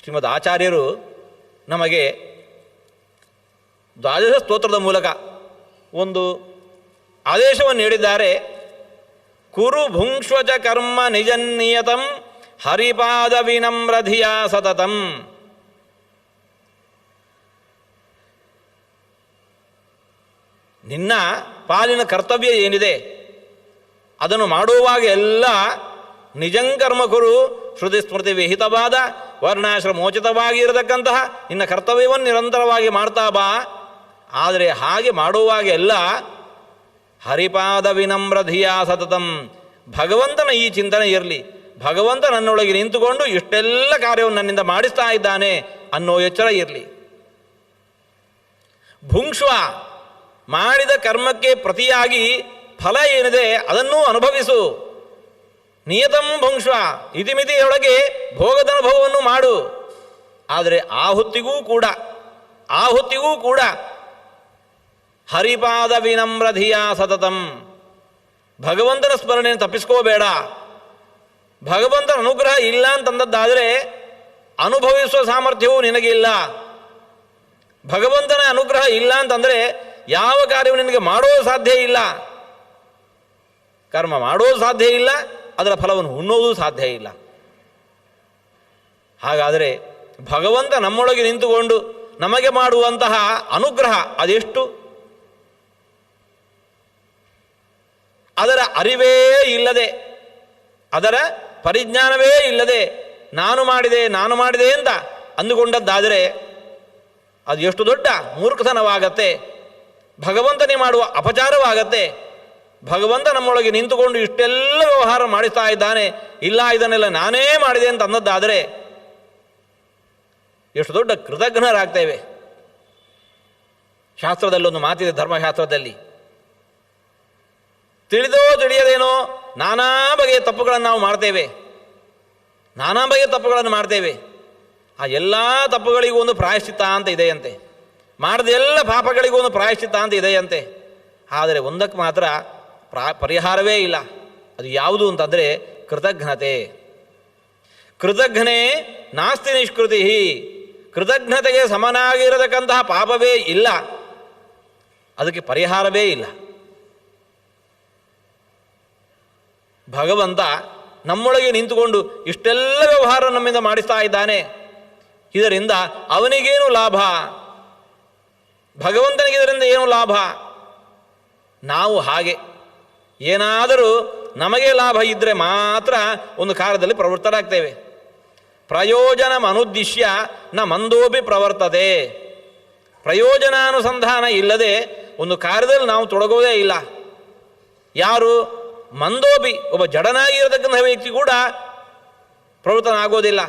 ಶ್ರೀಮದ್ ಆಚಾರ್ಯರು ನಮಗೆ ದ್ವಾದಶ ಸ್ತೋತ್ರದ ಮೂಲಕ ಒಂದು ಆದೇಶವನ್ನು ನೀಡಿದ್ದಾರೆ. ಕುರು ಭುಂಕ್ಷ್ವಚ ಕರ್ಮ ನಿಜನ್ನಿಯತಂ ಹರಿಪಾದ ವಿನಮ್ರಧಿಯ ಸತತಂ. ನಿನ್ನ ಪಾಲಿನ ಕರ್ತವ್ಯ ಏನಿದೆ ಅದನ್ನು ಮಾಡುವಾಗ ಎಲ್ಲ ನಿಜಂಕರ್ಮ ಕುರು, ಶ್ರುತಿ ಸ್ಮೃತಿ ವಿಹಿತವಾದ ವರ್ಣಾಶ್ರಮೋಚಿತವಾಗಿ ಇರತಕ್ಕಂತಹ ನಿನ್ನ ಕರ್ತವ್ಯವನ್ನು ನಿರಂತರವಾಗಿ ಮಾಡ್ತಾ ಬಾ. ಆದರೆ ಹಾಗೆ ಮಾಡುವಾಗ ಎಲ್ಲ ಹರಿಪಾದ ವಿನಮ್ರಧಿಯ ಸತತಂ, ಭಗವಂತನ ಈ ಚಿಂತನೆ ಇರಲಿ, ಭಗವಂತ ನನ್ನೊಳಗೆ ನಿಂತುಕೊಂಡು ಇಷ್ಟೆಲ್ಲ ಕಾರ್ಯವನ್ನು ನನ್ನಿಂದ ಮಾಡಿಸ್ತಾ ಇದ್ದಾನೆ ಅನ್ನೋ ಎಚ್ಚರ ಇರಲಿ. ಭುಂಕ್ಷ್ವ, ಮಾಡಿದ ಕರ್ಮಕ್ಕೆ ಪ್ರತಿಯಾಗಿ ಫಲ ಏನಿದೆ ಅದನ್ನೂ ಅನುಭವಿಸು. ನಿಯತಂ ಭುಂಕ್ಷ್ವ, ಇತಿಮಿತಿಯೊಳಗೆ ಭೋಗದನುಭವವನ್ನು ಮಾಡು. ಆದರೆ ಆಹುತಿಗೂ ಕೂಡ ಹರಿಪಾದ ವಿನಮ್ರಧಿಯ ಸತತಂ, ಭಗವಂತನ ಸ್ಮರಣೆಯನ್ನು ತಪ್ಪಿಸ್ಕೋಬೇಡ. ಭಗವಂತನ ಅನುಗ್ರಹ ಇಲ್ಲ ಅಂತಂದದ್ದಾದರೆ ಅನುಭವಿಸುವ ಸಾಮರ್ಥ್ಯವೂ ನಿನಗಿಲ್ಲ. ಭಗವಂತನ ಅನುಗ್ರಹ ಇಲ್ಲ ಅಂತಂದರೆ ಯಾವ ಕಾರ್ಯವು ನಿನಗೆ ಮಾಡೋದು ಸಾಧ್ಯ ಇಲ್ಲ. ಕರ್ಮ ಮಾಡೋದು ಸಾಧ್ಯ ಇಲ್ಲ, ಅದರ ಫಲವನ್ನು ಉಣ್ಣೋದು ಸಾಧ್ಯ ಇಲ್ಲ. ಹಾಗಾದರೆ ಭಗವಂತ ನಮ್ಮೊಳಗೆ ನಿಂತುಕೊಂಡು ನಮಗೆ ಮಾಡುವಂತಹ ಅನುಗ್ರಹ ಅದೆಷ್ಟು? ಅದರ ಅರಿವೇ ಇಲ್ಲದೆ, ಅದರ ಪರಿಜ್ಞಾನವೇ ಇಲ್ಲದೆ ನಾನು ಮಾಡಿದೆ ಅಂತ ಅಂದುಕೊಂಡದ್ದಾದರೆ ಅದು ಎಷ್ಟು ದೊಡ್ಡ ಮೂರ್ಖತನವಾಗತ್ತೆ, ಭಗವಂತನೇ ಮಾಡುವ ಅಪಚಾರವಾಗತ್ತೆ. ಭಗವಂತ ನಮ್ಮೊಳಗೆ ನಿಂತುಕೊಂಡು ಇಷ್ಟೆಲ್ಲ ವ್ಯವಹಾರ ಮಾಡಿಸ್ತಾ ಇದ್ದಾನೆ, ಇಲ್ಲ ಇದನ್ನೆಲ್ಲ ನಾನೇ ಮಾಡಿದೆ ಅಂತ ಅನ್ನದ್ದಾದರೆ ಎಷ್ಟು ದೊಡ್ಡ ಕೃತಜ್ಞರಾಗ್ತೇವೆ. ಶಾಸ್ತ್ರದಲ್ಲೊಂದು ಮಾತಿದೆ, ಧರ್ಮಶಾಸ್ತ್ರದಲ್ಲಿ, ತಿಳಿದೋ ತಿಳಿಯದೇನೋ ನಾನಾ ಬಗೆಯ ತಪ್ಪುಗಳನ್ನು ನಾವು ಮಾಡ್ತೇವೆ, ನಾನಾ ಬಗೆಯ ತಪ್ಪುಗಳನ್ನು ಮಾಡ್ತೇವೆ. ಆ ಎಲ್ಲ ತಪ್ಪುಗಳಿಗೂ ಒಂದು ಪ್ರಾಯಶ್ಚಿತ್ತ ಅಂತ ಇದೆಯಂತೆ, ಮಾಡಿದ ಎಲ್ಲ ಪಾಪಗಳಿಗೂ ಒಂದು ಪ್ರಾಯಶ್ಚಿತ್ತ ಅಂತ ಇದೆಯಂತೆ. ಆದರೆ ಒಂದಕ್ಕೆ ಮಾತ್ರ ಪರಿಹಾರವೇ ಇಲ್ಲ. ಅದು ಯಾವುದು ಅಂತಂದರೆ ಕೃತಜ್ಞತೆ. ಕೃತಜ್ಞನೆ ನಾಸ್ತಿ ನಿಷ್ಕೃತಿ, ಕೃತಜ್ಞತೆಗೆ ಸಮನಾಗಿರತಕ್ಕಂತಹ ಪಾಪವೇ ಇಲ್ಲ, ಅದಕ್ಕೆ ಪರಿಹಾರವೇ ಇಲ್ಲ. ಭಗವಂತ ನಮ್ಮೊಳಗೆ ನಿಂತುಕೊಂಡು ಇಷ್ಟೆಲ್ಲ ವ್ಯವಹಾರ ನಮ್ಮಿಂದ ಮಾಡಿಸ್ತಾ ಇದ್ದಾನೆ, ಇದರಿಂದ ಅವನಿಗೇನು ಲಾಭ? ಭಗವಂತನಿಗೆ ಇದರಿಂದ ಏನು ಲಾಭ? ನಾವು ಹಾಗೆ ಏನಾದರೂ ನಮಗೆ ಲಾಭ ಇದ್ದರೆ ಮಾತ್ರ ಒಂದು ಕಾರ್ಯದಲ್ಲಿ ಪ್ರವೃತ್ತರಾಗ್ತೇವೆ. ಪ್ರಯೋಜನ ಅನುದ್ದಿಶ್ಯ ನ ಮಂದೋಪಿ ಪ್ರವರ್ತತೆ. ಪ್ರಯೋಜನಾನುಸಂಧಾನ ಇಲ್ಲದೆ ಒಂದು ಕಾರ್ಯದಲ್ಲಿ ನಾವು ತೊಡಗೋದೇ ಇಲ್ಲ. ಯಾರು ಮಂದೋಪಿ, ಒಬ್ಬ ಜಡನಾಗಿ ಇರತಕ್ಕಂಥ ವ್ಯಕ್ತಿ ಕೂಡ ಪ್ರವೃತ್ತನಾಗೋದಿಲ್ಲ.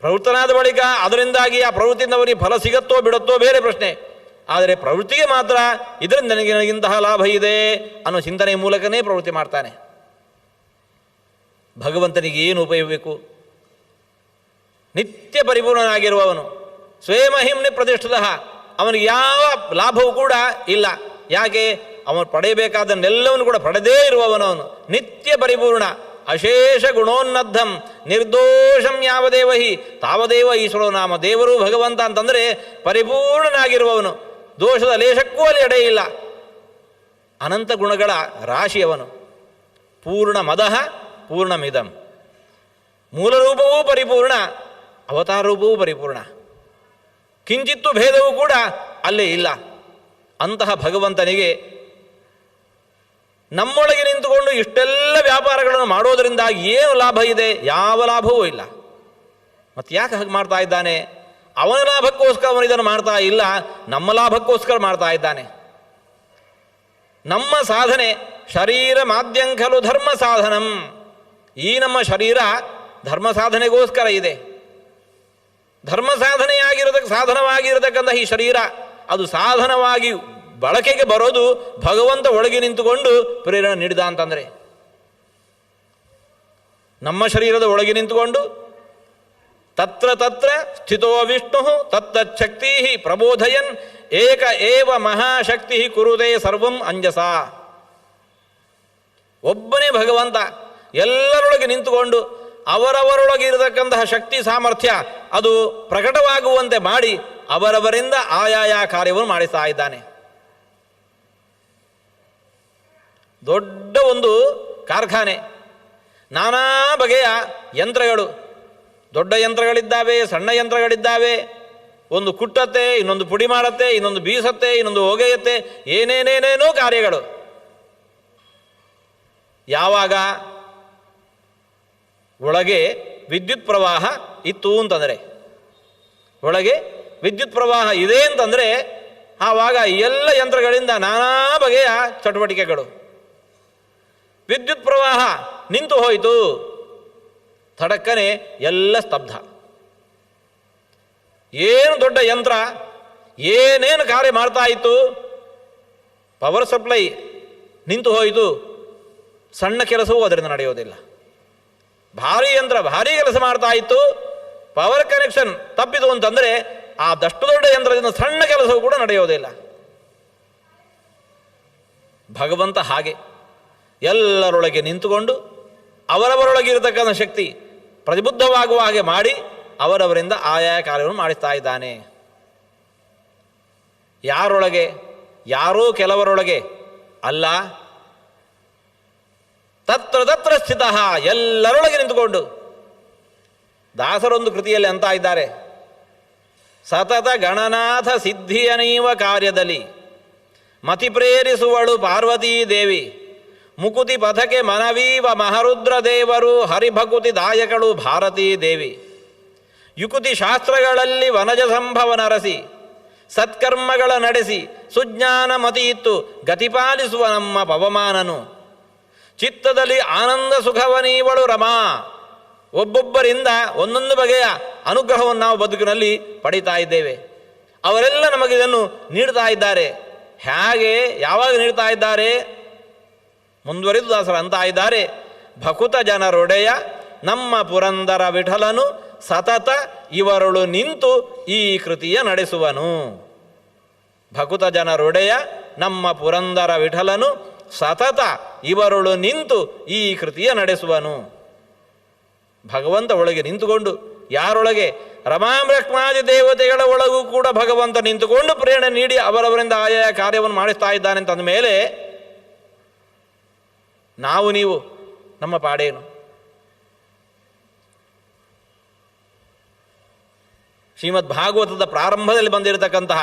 ಪ್ರವೃತ್ತನಾದ ಬಳಿಕ ಅದರಿಂದಾಗಿ ಆ ಪ್ರವೃತ್ತಿಯಿಂದ ಅವರಿಗೆ ಫಲ ಸಿಗತ್ತೋ ಬಿಡುತ್ತೋ ಬೇರೆ ಪ್ರಶ್ನೆ. ಆದರೆ ಪ್ರವೃತ್ತಿಗೆ ಮಾತ್ರ ಇದರಿಂದ ನನಗಿಂತಹ ಲಾಭ ಇದೆ ಅನ್ನೋ ಚಿಂತನೆ ಮೂಲಕನೇ ಪ್ರವೃತ್ತಿ ಮಾಡ್ತಾನೆ. ಭಗವಂತನಿಗೆ ಏನು ಉಪಯೋಗಬೇಕು? ನಿತ್ಯ ಪರಿಪೂರ್ಣನಾಗಿರುವವನು, ಸ್ವಯಮಹಿಮ್ನಿ ಪ್ರತಿಷ್ಠಿತ, ಅವನಿಗೆ ಯಾವ ಲಾಭವೂ ಕೂಡ ಇಲ್ಲ. ಯಾಕೆ? ಅವನು ಪಡೆಯಬೇಕಾದನ್ನೆಲ್ಲವನ್ನು ಕೂಡ ಪಡೆದೇ ಇರುವವನವನು, ನಿತ್ಯ ಪರಿಪೂರ್ಣ, ಅಶೇಷ ಗುಣೋನ್ನದ್ಧಂ ನಿರ್ದೋಷಂ ಯಾವದೇವ ಹಿ ತಾವದೇವ ಈಶ್ವರೋ ನಾಮ. ದೇವರು ಭಗವಂತ ಅಂತಂದರೆ ಪರಿಪೂರ್ಣನಾಗಿರುವವನು, ದೋಷದ ಲೇಷಕ್ಕೂ ಅಲ್ಲಿ ಎಡೆ ಇಲ್ಲ. ಅನಂತ ಗುಣಗಳ ರಾಶಿಯವನು. ಪೂರ್ಣ ಮದಃ ಪೂರ್ಣಮಿದಂ. ಮೂಲ ರೂಪವೂ ಪರಿಪೂರ್ಣ, ಅವತಾರ ರೂಪವೂ ಪರಿಪೂರ್ಣ, ಕಿಂಚಿತ್ತು ಭೇದವೂ ಕೂಡ ಅಲ್ಲೇ ಇಲ್ಲ. ಅಂತಹ ಭಗವಂತನಿಗೆ ನಮ್ಮೊಳಗೆ ನಿಂತುಕೊಂಡು ಇಷ್ಟೆಲ್ಲ ವ್ಯಾಪಾರಗಳನ್ನು ಮಾಡೋದರಿಂದ ಏನು ಲಾಭ ಇದೆ? ಯಾವ ಲಾಭವೂ ಇಲ್ಲ. ಮತ್ತು ಯಾಕೆ ಹಾಗೆ ಮಾಡ್ತಾ ಇದ್ದಾನೆ? ಅವನ ಲಾಭಕ್ಕೋಸ್ಕರ ಅವನು ಇದನ್ನು ಮಾಡ್ತಾ ಇಲ್ಲ, ನಮ್ಮ ಲಾಭಕ್ಕೋಸ್ಕರ ಮಾಡ್ತಾ ಇದ್ದಾನೆ. ನಮ್ಮ ಸಾಧನೆ ಶರೀರ ಮಾದ್ಯಂಖಲು ಧರ್ಮ ಸಾಧನಂ. ಈ ನಮ್ಮ ಶರೀರ ಧರ್ಮ ಸಾಧನೆಗೋಸ್ಕರ ಇದೆ. ಧರ್ಮ ಸಾಧನವಾಗಿರತಕ್ಕಂಥ ಈ ಶರೀರ ಅದು ಸಾಧನವಾಗಿ ಬಳಕೆಗೆ ಬರೋದು ಭಗವಂತ ಒಳಗೆ ನಿಂತುಕೊಂಡು ಪ್ರೇರಣೆ ನೀಡಿದ ಅಂತಂದರೆ, ನಮ್ಮ ಶರೀರದ ಒಳಗೆ ನಿಂತುಕೊಂಡು ತತ್ರ ತತ್ರ ಸ್ಥಿತೋ ವಿಷ್ಣು ತತ್ತಚ್ಛಕ್ತಿ ಪ್ರಬೋಧಯನ್ ಏಕ ಏವ ಮಹಾಶಕ್ತಿ ಕುರುದೇ ಸರ್ವಂ ಅಂಜಸ. ಒಬ್ಬನೇ ಭಗವಂತ ಎಲ್ಲರೊಳಗೆ ನಿಂತುಕೊಂಡು ಅವರವರೊಳಗೆ ಇರತಕ್ಕಂತಹ ಶಕ್ತಿ ಸಾಮರ್ಥ್ಯ ಅದು ಪ್ರಕಟವಾಗುವಂತೆ ಮಾಡಿ ಅವರವರಿಂದ ಆಯಾಯ ಕಾರ್ಯವನ್ನು ಮಾಡಿಸ್ತಾ ಇದ್ದಾನೆ. ದೊಡ್ಡ ಒಂದು ಕಾರ್ಖಾನೆ, ನಾನಾ ಬಗೆಯ ಯಂತ್ರಗಳು, ದೊಡ್ಡ ಯಂತ್ರಗಳಿದ್ದಾವೆ, ಸಣ್ಣ ಯಂತ್ರಗಳಿದ್ದಾವೆ. ಒಂದು ಕುಟ್ಟತ್ತೆ, ಇನ್ನೊಂದು ಪುಡಿ ಮಾಡತ್ತೆ, ಇನ್ನೊಂದು ಬೀಸತ್ತೆ, ಇನ್ನೊಂದು ಒಗೆಯತ್ತೆ, ಏನೇನೇನೇನೋ ಕಾರ್ಯಗಳು. ಯಾವಾಗ ಒಳಗೆ ವಿದ್ಯುತ್ ಪ್ರವಾಹ ಇತ್ತು ಅಂತಂದರೆ, ಒಳಗೆ ವಿದ್ಯುತ್ ಪ್ರವಾಹ ಇದೆ ಅಂತಂದರೆ ಆವಾಗ ಎಲ್ಲ ಯಂತ್ರಗಳಿಂದ ನಾನಾ ಬಗೆಯ ಚಟುವಟಿಕೆಗಳು. ವಿದ್ಯುತ್ ಪ್ರವಾಹ ನಿಂತು ಹೋಯಿತು, ತಡಕ್ಕನೆ ಎಲ್ಲ ಸ್ತಬ್ಧ. ಏನು ದೊಡ್ಡ ಯಂತ್ರ ಏನೇನು ಕಾರ್ಯ ಮಾಡ್ತಾ ಇತ್ತು, ಪವರ್ ಸಪ್ಲೈ ನಿಂತು ಹೋಯಿತು, ಸಣ್ಣ ಕೆಲಸವೂ ಅದರಿಂದ ನಡೆಯೋದಿಲ್ಲ. ಭಾರೀ ಯಂತ್ರ ಭಾರೀ ಕೆಲಸ ಮಾಡ್ತಾ ಇತ್ತು, ಪವರ್ ಕನೆಕ್ಷನ್ ತಪ್ಪಿತು ಅಂತಂದರೆ ಆ ದಷ್ಟು ದೊಡ್ಡ ಯಂತ್ರದಿಂದ ಸಣ್ಣ ಕೆಲಸವೂ ಕೂಡ ನಡೆಯೋದಿಲ್ಲ. ಭಗವಂತ ಹಾಗೆ ಎಲ್ಲರೊಳಗೆ ನಿಂತುಕೊಂಡು ಅವರವರೊಳಗಿರತಕ್ಕಂಥ ಶಕ್ತಿ ಪ್ರತಿಬುದ್ಧವಾಗುವ ಹಾಗೆ ಮಾಡಿ ಅವರವರಿಂದ ಆಯಾಯ ಕಾರ್ಯವನ್ನು ಮಾಡಿಸ್ತಾ ಇದ್ದಾನೆ. ಯಾರೊಳಗೆ? ಯಾರೋ ಕೆಲವರೊಳಗೆ ಅಲ್ಲ, ತತ್ರ ತತ್ರ ಸ್ಥಿತ, ಎಲ್ಲರೊಳಗೆ ನಿಂತುಕೊಂಡು. ದಾಸರೊಂದು ಕೃತಿಯಲ್ಲಿ ಅಂತ ಇದ್ದಾರೆ, ಸತತ ಗಣನಾಥ ಸಿದ್ಧಿಯನೀವ ಕಾರ್ಯದಲ್ಲಿ ಮತಿ ಪ್ರೇರಿಸುವಳು ಪಾರ್ವತೀ ದೇವಿ, ಮುಕುತಿ ಪಥಕ್ಕೆ ಮನವೀವ ಮಹರುದ್ರ ದೇವರು, ಹರಿಭಕುತಿ ದಾಯಕಳು ಭಾರತೀ ದೇವಿ. ಯುಕುತಿ ಶಾಸ್ತ್ರಗಳಲ್ಲಿ ವನಜ ಸಂಭವ ನರಸಿ, ಸತ್ಕರ್ಮಗಳ ನಡೆಸಿ ಸುಜ್ಞಾನ ಮತಿ ಇತ್ತು ಗತಿಪಾಲಿಸುವ ನಮ್ಮ ಪವಮಾನನು. ಚಿತ್ತದಲ್ಲಿ ಆನಂದ ಸುಖವನೀವಳು ರಮಾ. ಒಬ್ಬೊಬ್ಬರಿಂದ ಒಂದೊಂದು ಬಗೆಯ ಅನುಗ್ರಹವನ್ನು ನಾವು ಬದುಕಿನಲ್ಲಿ ಪಡೀತಾ ಇದ್ದೇವೆ. ಅವರೆಲ್ಲ ನಮಗಿದನ್ನು ನೀಡ್ತಾ ಇದ್ದಾರೆ. ಹೇಗೆ, ಯಾವಾಗ ನೀಡ್ತಾ ಇದ್ದಾರೆ? ಮುಂದುವರಿದು ದಾಸರು ಅಂತ ಇದ್ದಾರೆ, ಭಕುತ ಜನರೊಡೆಯ ನಮ್ಮ ಪುರಂದರ ವಿಠಲನು ಸತತ ಇವರುಳು ನಿಂತು ಈ ಕೃತಿಯ ನಡೆಸುವನು. ಭಕುತ ಜನರೊಡೆಯ ನಮ್ಮ ಪುರಂದರ ವಿಠಲನು ಸತತ ಇವರುಳು ನಿಂತು ಈ ಕೃತಿಯ ನಡೆಸುವನು. ಭಗವಂತ ಒಳಗೆ ನಿಂತುಕೊಂಡು, ಯಾರೊಳಗೆ? ರಮಾಬ್ರಹ್ಮಾದಿ ದೇವತೆಗಳ ಒಳಗೂ ಕೂಡ ಭಗವಂತ ನಿಂತುಕೊಂಡು ಪ್ರೇರಣೆ ನೀಡಿ ಅವರವರಿಂದ ಆಯಾ ಕಾರ್ಯವನ್ನು ಮಾಡಿಸ್ತಾ ಇದ್ದಾನೆ ಅಂತಂದ ಮೇಲೆ ನಾವು ನೀವು ನಮ್ಮ ಪಾಡೇನು? ಶ್ರೀಮದ್ ಭಾಗವತದ ಪ್ರಾರಂಭದಲ್ಲಿ ಬಂದಿರತಕ್ಕಂತಹ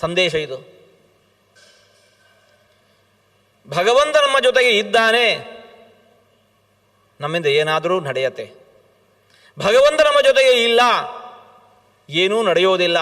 ಸಂದೇಶ ಇದು. ಭಗವಂತ ನಮ್ಮ ಜೊತೆಗೆ ಇದ್ದಾನೆ, ನಮ್ಮಿಂದ ಏನಾದರೂ ನಡೆಯತ್ತೆ. ಭಗವಂತ ನಮ್ಮ ಜೊತೆಗೆ ಇಲ್ಲ, ಏನೂ ನಡೆಯೋದಿಲ್ಲ.